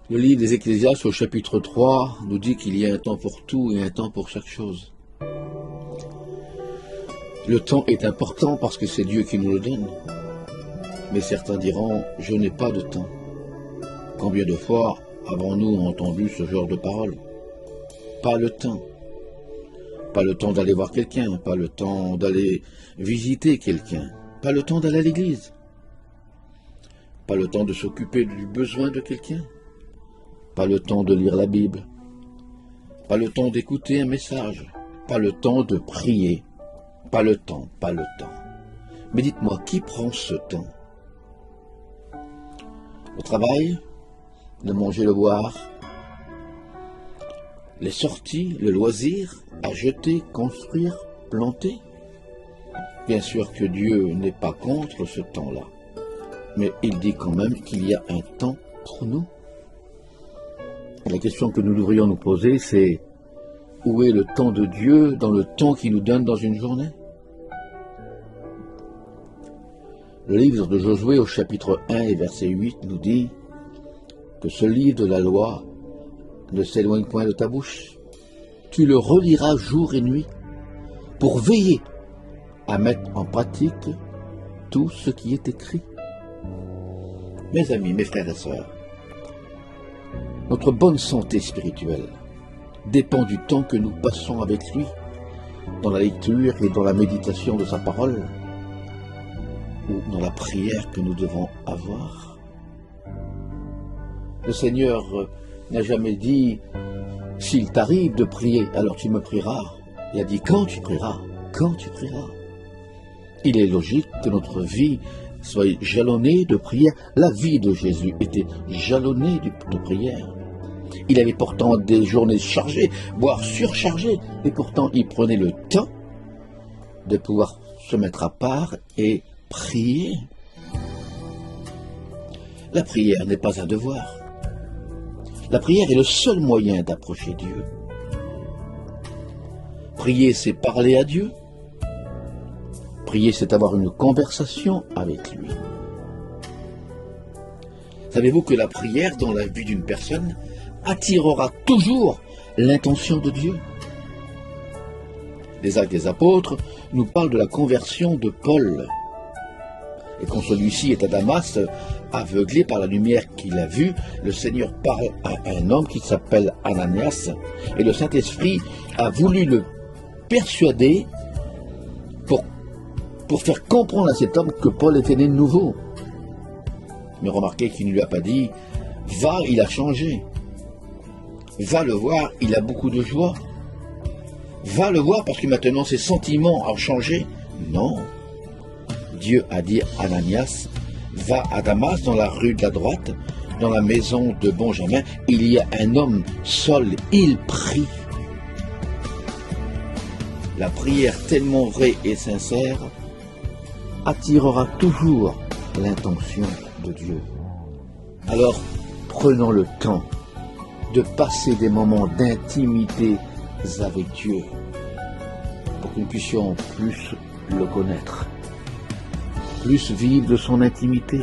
Le livre des Ecclésiastes au chapitre 3 nous dit qu'il y a un temps pour tout et un temps pour chaque chose. Le temps est important parce que c'est Dieu qui nous le donne. Mais certains diront, je n'ai pas de temps. Combien de fois avons-nous entendu ce genre de paroles? Pas le temps. Pas le temps d'aller voir quelqu'un, pas le temps d'aller visiter quelqu'un, pas le temps d'aller à l'église, pas le temps de s'occuper du besoin de quelqu'un, pas le temps de lire la Bible, pas le temps d'écouter un message, pas le temps de prier, pas le temps. Mais dites-moi, qui prend ce temps? Le travail, le manger, le boire, les sorties, le loisir, acheter, construire, planter. Bien sûr que Dieu n'est pas contre ce temps-là, mais il dit quand même qu'il y a un temps pour nous. La question que nous devrions nous poser, c'est où est le temps de Dieu dans le temps qu'il nous donne dans une journée? Le livre de Josué au chapitre 1 et verset 8 nous dit que ce livre de la loi ne s'éloigne point de ta bouche. Tu le reliras jour et nuit pour veiller à mettre en pratique tout ce qui est écrit. Mes amis, mes frères et sœurs, notre bonne santé spirituelle dépend du temps que nous passons avec lui dans la lecture et dans la méditation de sa parole ou dans la prière que nous devons avoir. Le Seigneur n'a jamais dit « S'il t'arrive de prier, alors tu me prieras ». Il a dit « Quand tu prieras, quand tu prieras ». Il est logique que notre vie soit jalonnée de prière. La vie de Jésus était jalonnée de prière. Il avait pourtant des journées chargées, voire surchargées, et pourtant il prenait le temps de pouvoir se mettre à part et prier. La prière n'est pas un devoir. La prière est le seul moyen d'approcher Dieu. Prier, c'est parler à Dieu. Prier, c'est avoir une conversation avec lui. Savez-vous que la prière dans la vie d'une personne attirera toujours l'intention de Dieu? Les Actes des Apôtres nous parlent de la conversion de Paul. Et quand celui-ci est à Damas, aveuglé par la lumière qu'il a vue, le Seigneur parle à un homme qui s'appelle Ananias, et le Saint-Esprit a voulu le persuader pour faire comprendre à cet homme que Paul était né de nouveau. Mais remarquez qu'il ne lui a pas dit « Va, il a changé ». Va le voir, il a beaucoup de joie. Va le voir parce que maintenant ses sentiments ont changé. Non. Dieu a dit à Ananias, va à Damas, dans la rue de la droite, dans la maison de Benjamin, il y a un homme seul, il prie. La prière tellement vraie et sincère attirera toujours l'intention de Dieu. Alors, prenons le temps de passer des moments d'intimité avec Dieu pour que nous puissions plus le connaître, plus vivre de son intimité.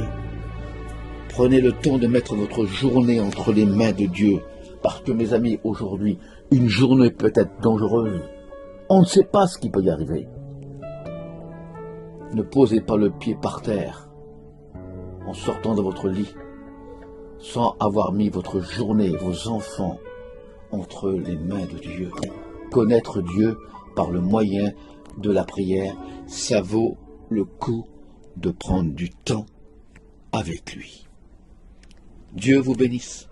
Prenez le temps de mettre votre journée entre les mains de Dieu, parce que mes amis, aujourd'hui, une journée peut être dangereuse. On ne sait pas ce qui peut y arriver. Ne posez pas le pied par terre en sortant de votre lit sans avoir mis votre journée, vos enfants, entre les mains de Dieu. Connaître Dieu par le moyen de la prière, ça vaut le coup de prendre du temps avec lui. Dieu vous bénisse.